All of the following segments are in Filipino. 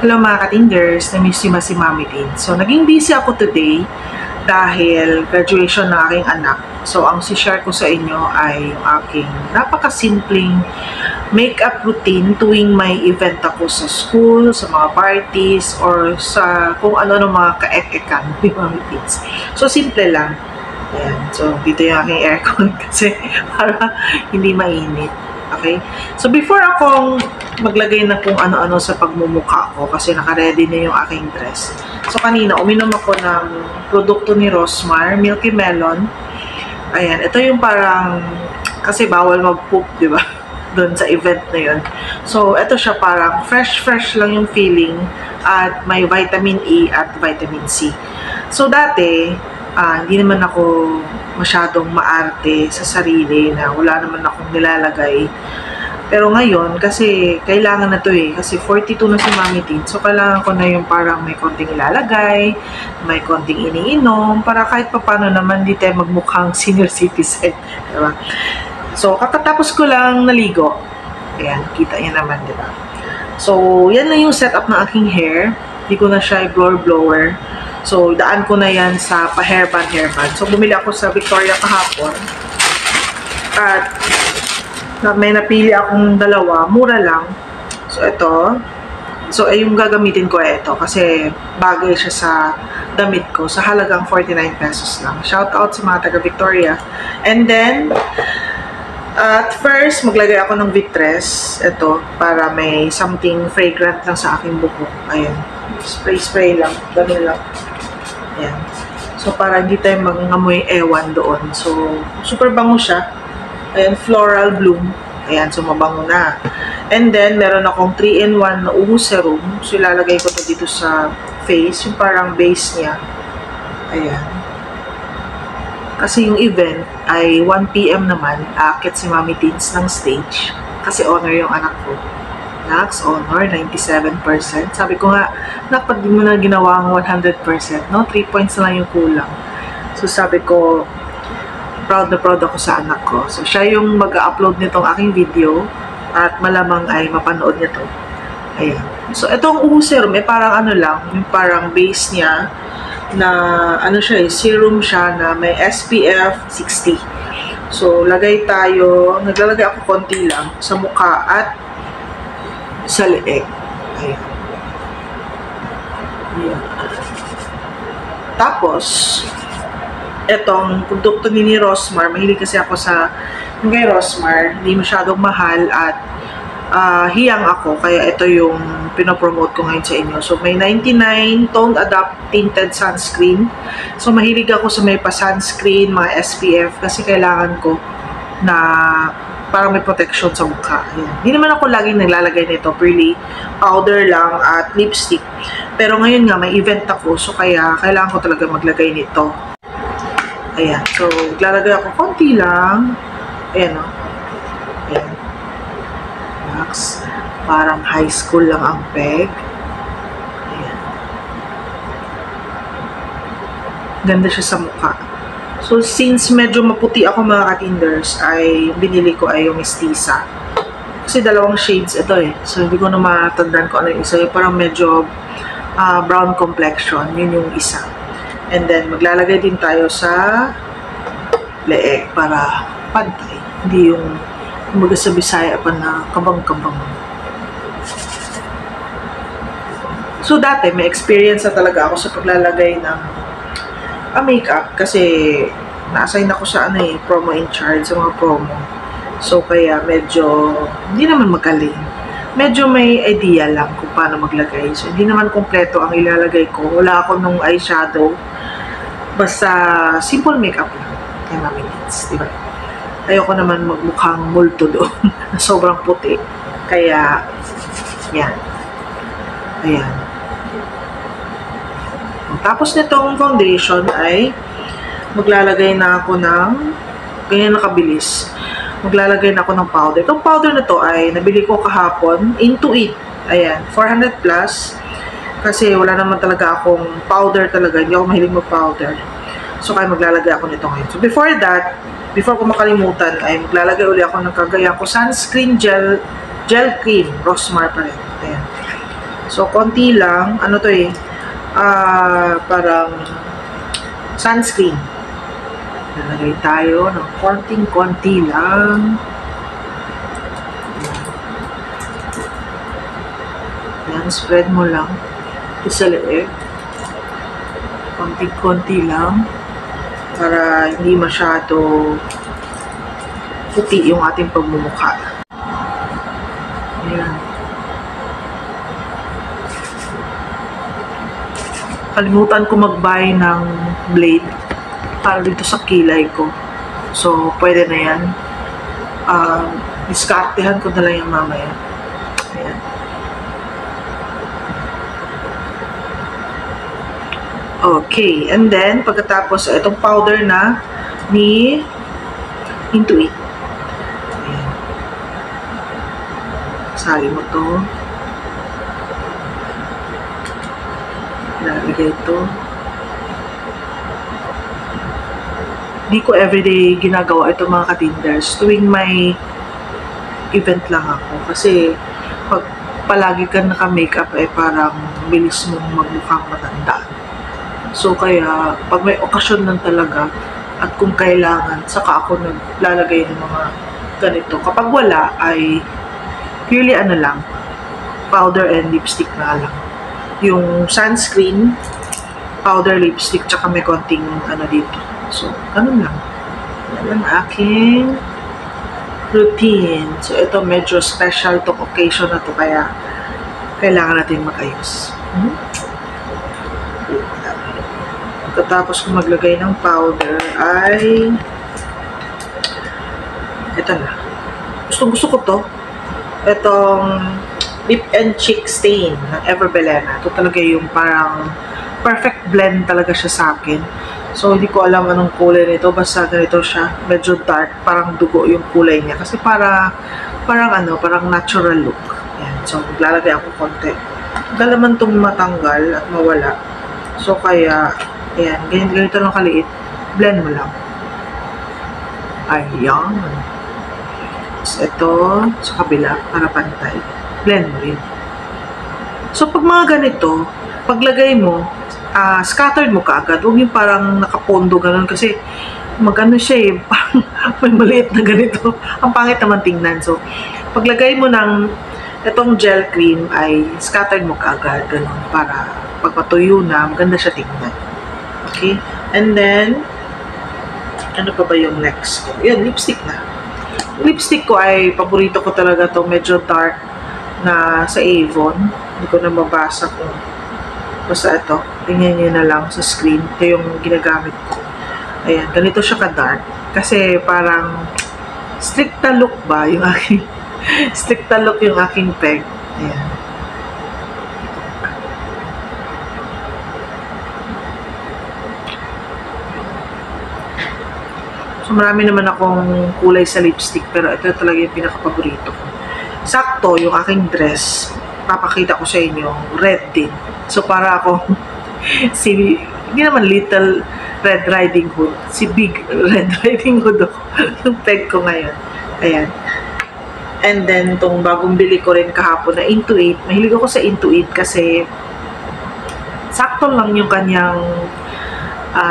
Hello mga katinders, na-miss si Mami Tin. So, naging busy ako today dahil graduation ng aking anak. So, ang si-share ko sa inyo ay yung aking napakasimpleng makeup routine tuwing may event ako sa school, sa mga parties, or sa kung ano-ano mga ka-ek-ekan ni Mami Tins. So, simple lang. Ayan. So, dito yung aking aircon kasi para hindi mainit. Okay? So, before akong maglagay na kung ano-ano sa pagmumukha ko kasi naka-ready na yung aking dress. So, kanina, uminom ako ng produkto ni Rosmar, Milky Melon. Ayan, ito yung parang, kasi bawal mag-poop, di ba? Doon sa event na yun. So, ito siya parang fresh lang yung feeling at may vitamin E at vitamin C. So, dati, hindi naman ako masyadong maarte sa sarili na wala naman akong nilalagay. Pero ngayon, kasi kailangan na to eh. Kasi 42 na si Mami Tin. So, kailangan ko na yung parang may konting ilalagay, may konting iniinom, para kahit papano naman di tayo magmukhang senior citizen. Diba? So, kakatapos ko lang naligo. Ayan, kita niya naman, diba? So, yan na yung setup ng aking hair. Hindi ko na siya i-blower. So, daan ko na yan sa pa-hairband. So, bumili ako sa Victoria kahapon. At may napili akong dalawa. Mura lang. So, ito. So, yung gagamitin ko ito. Kasi bagay siya sa damit ko. Sa halagang 49 pesos lang. Shout out sa mga taga Victoria. And then, at first, maglagay ako ng Vitress. Ito. Para may something fragrant lang sa aking buhok. Ayan. Spray lang. Ganun lang. Ayan. So, para hindi tayo mag-amoy ewan doon. So, super bango siya. Ayan, floral bloom. Ayan, so mabango na. And then, meron akong 3-in-1 na uhu serum. So, ilalagay ko to dito sa face. Yung parang base niya. Ayan. Kasi yung event ay 1 PM naman. Aakyat si Mami Tins ng stage. Kasi honor yung anak ko. Nax, honor, 97%. Sabi ko nga, dapat di mo na ginawa ang 100%, no? 3 points na lang yung kulang. So, sabi ko, proud na proud ako sa anak ko. So, siya yung mag-upload nitong aking video at malamang ay mapanood niya to. Ayan. So, itong uhu serum, parang ano lang, yung parang base niya na, ano siya serum siya na may SPF 60. So, naglalagay ako konti lang sa mukha at sa leeg. Ayan. Ayan. Tapos, etong produkto ni Rosmar, mahilig kasi ako sa kay Rosmar, hindi masyadong mahal at hiyang ako, kaya ito yung pinopromote ko ngayon sa inyo. So, may 99 Tone Adapt Tinted Sunscreen. So, mahilig ako sa may pa-sunscreen, mga SPF, kasi kailangan ko na parang may protection sa mukha. Ayan. Hindi naman ako laging naglalagay nito, really powder lang at lipstick. Pero ngayon nga, may event ako, so kaya kailangan ko talaga maglagay nito. Ayan. So, naglalagay ako konti lang. Ayan o. Ayan. Max. Parang high school lang ang peg. Ayan. Ganda siya sa mukha. So, since medyo maputi ako mga katinders, ay binili ko ay yung Mestiza. Kasi dalawang shades ito eh. So, hindi ko na matandaan ko ano yung isa. Yung parang medyo brown complexion. Yun yung isa. And then, maglalagay din tayo sa leeg para pantay. Hindi yung kumaga sa Bisaya pa na kabang-kabang. So, dati may experience na talaga ako sa paglalagay ng makeup kasi na-assign ako sa promo in charge sa mga promo. So, kaya medyo hindi naman magaling. Medyo may idea lang kung paano maglagay. So, hindi naman kompleto ang ilalagay ko. Wala ako nung eyeshadow. Basta simple makeup lang. Kaya Mami Tins, diba? Ayoko naman magmukhang multo doon na sobrang puti. Kaya, yan. Ayan. Tapos nitong foundation ay maglalagay na ako ng ganyan nakabilis. Maglalagay na ako ng powder. Itong powder na to ay nabili ko kahapon. Into It. Ayan. 400 plus. Kasi wala naman talaga akong powder talaga. Hindi ako mahilig mag-powder. So, kaya maglalagay ako nito ngayon. So, before that, before ko makalimutan, ay maglalagay ulit ako ng kagaya ko sunscreen gel cream. Rosmar pa rin. Ayan. So, konti lang. Ano to eh? Parang sunscreen. Nalagay tayo ng konting-konti lang. Yan, spread mo lang. Ito sa leeg. Konting-konti lang. Para hindi masyado puti yung ating pagmumukha. Ayan. Kalimutan ko mag-buy ng blade para dito sa kilay ko. So, pwede na yan. Diskartehan ko na lang yung mamaya. Ayan. Okay. And then, pagkatapos, itong powder na ni Intuit. Ayan. Sali mo to. Lalagay ito. Hindi ko everyday ginagawa itong mga katinders. Tuwing may event lang ako. Kasi pag palagi ka naka-makeup ay parang bilis mong magmukhang matanda. So kaya pag may okasyon lang talaga at kung kailangan, saka ako naglalagay ng mga ganito. Kapag wala ay purely ano lang, powder and lipstick na lang. Yung sunscreen, powder, lipstick, tsaka may konting ano dito. So, ganun lang. Yan ang aking routine. So, ito medyo special to occasion na to, kaya kailangan natin mag-ayos. Pagkatapos kung maglagay ng powder ay ito na. Gusto ko to. Itong Lip and Cheek Stain ng Everbelena. Ito talaga yung parang perfect blend talaga siya sa akin. So, hindi ko alam anong kulay nito. Basta ganito siya. Medyo dark. Parang dugo yung kulay niya. Kasi parang natural look. Ayan. So, maglalagay ako konti. Dala man itong matanggal at mawala. So, kaya, ayan. Ganito lang kaliit. Blend mo lang. Ayan. So, ito sa kabila para pantay. Blend mo rin. So, pag mga ganito, paglagay mo, scattered mo kaagad. Huwag yung parang nakapondo gano'n kasi magano siya eh, parang may maliit na ganito. Ang pangit naman tingnan. So, paglagay mo ng itong gel cream ay scattered mo kaagad gano'n para pag matuyo na, maganda siya tingnan. Okay? And then, ano pa ba yung next ko? Yan, lipstick na. Lipstick ko ay, paborito ko talaga to, medyo dark na sa Avon. Hindi ko na mabasa kung basta ito. Tingnan nyo na lang sa screen. Ito yung ginagamit ko. Ayan, ganito siya ka-dark. Kasi parang strict na look ba yung aking strict na look yung aking peg. Ayan. So, marami naman akong kulay sa lipstick pero ito talaga yung pinaka-paborito ko. Sakto, yung aking dress, papakita ko sa inyo, red din. So, para ako, hindi naman Little Red Riding Hood, si Big Red Riding Hood ako, yung peg ko ngayon. Ayan. And then, itong bagong bili ko rin kahapon na Intuit. Mahilig ako sa Intuit kasi sakto lang yung kanyang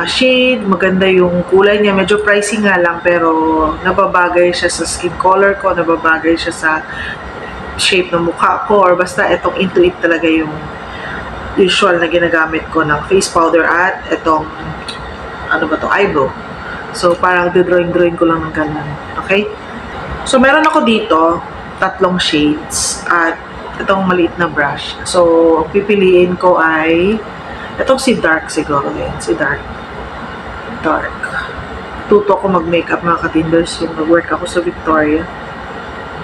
shade, maganda yung kulay niya, medyo pricey nga lang pero nababagay siya sa skin color ko, nababagay siya sa shape ng mukha ko, or basta itong Intuit talaga yung usual na ginagamit ko ng face powder at itong ano ba to, eyebrow. So parang drawing ko lang ng ganun. Okay? So meron ako dito 3 shades at itong maliit na brush. So pipiliin ko ay itong si dark siguro. Yan, si dark. Tuto ako mag-makeup mga katinders. Yung nag-work ako sa Victoria.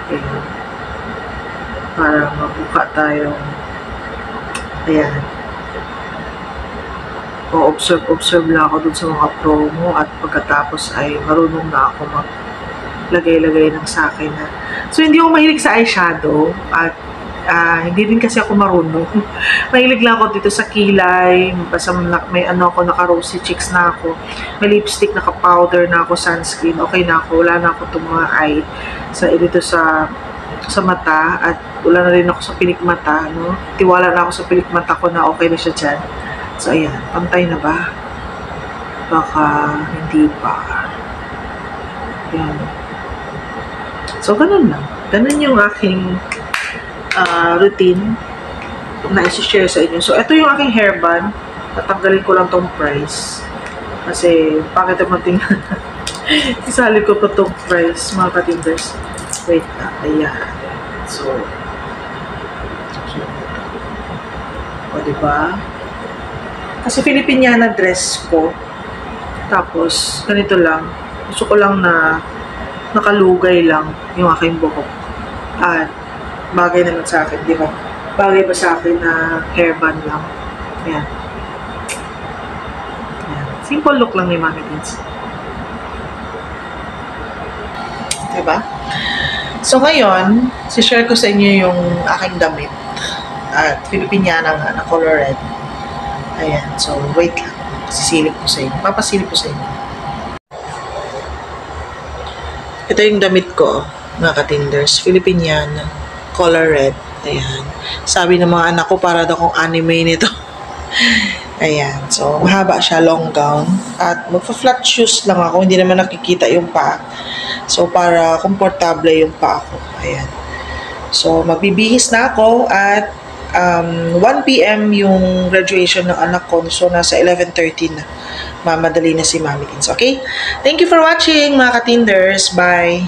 Ayan. Para mabuka tayo. Ayan. O-observe lang ako dun sa mga promo at pagkatapos ay marunong na ako maglagay-lagay ng sa akin. So, hindi ako mahilig sa eyeshadow at hindi din kasi ako marunong. Mahilig lang ako dito sa kilay. Basta may ano ako, naka-rosy cheeks na ako. May lipstick, naka-powder na ako, sunscreen. Okay na ako. Wala na ako itong mga eye dito sa mata. At wala na rin ako sa pilikmata, no? Tiwala na ako sa pilikmata ko na okay na siya dyan. So, ayan. Pantay na ba? Baka hindi pa. Ayan. So, ganun lang. Ganun yung aking routine na isi-share sa inyo. So, ito yung aking hairband. Tatanggalin ko lang tong price. Kasi, bakit naman tingnan? Isali ko pa tong price, mga katinders. Wait na. Ayan. So, o, diba? Kasi Filipiniana dress ko. Tapos, ganito lang. Gusto ko lang na nakalugay lang yung aking buhok. At, bagay naman sa akin, di ba? Bagay ba sa akin na hairband lang? Ayan. Ayan. Simple look lang ni Mami Teens. Diba? So, ngayon, si-share ko sa inyo yung aking damit. At Filipiniana nga na color red. Ayan. So, wait lang. Sisilip ko sa inyo. Papasilip ko sa inyo. Ito yung damit ko, mga katinders. Filipiniana. Color red. Ayan. Sabi ng mga anak ko, para daw kung anime nito. Ayan. So, mahaba siya. Long gown. At magpa-flat shoes lang ako. Hindi naman nakikita yung paa. So, para komportable yung paa ko. Ayan. So, magbibihis na ako at 1 p.m. yung graduation ng anak ko. So, nasa 11:30 na. Mamadali na si Mami Teens. Okay? Thank you for watching, mga katinders. Bye!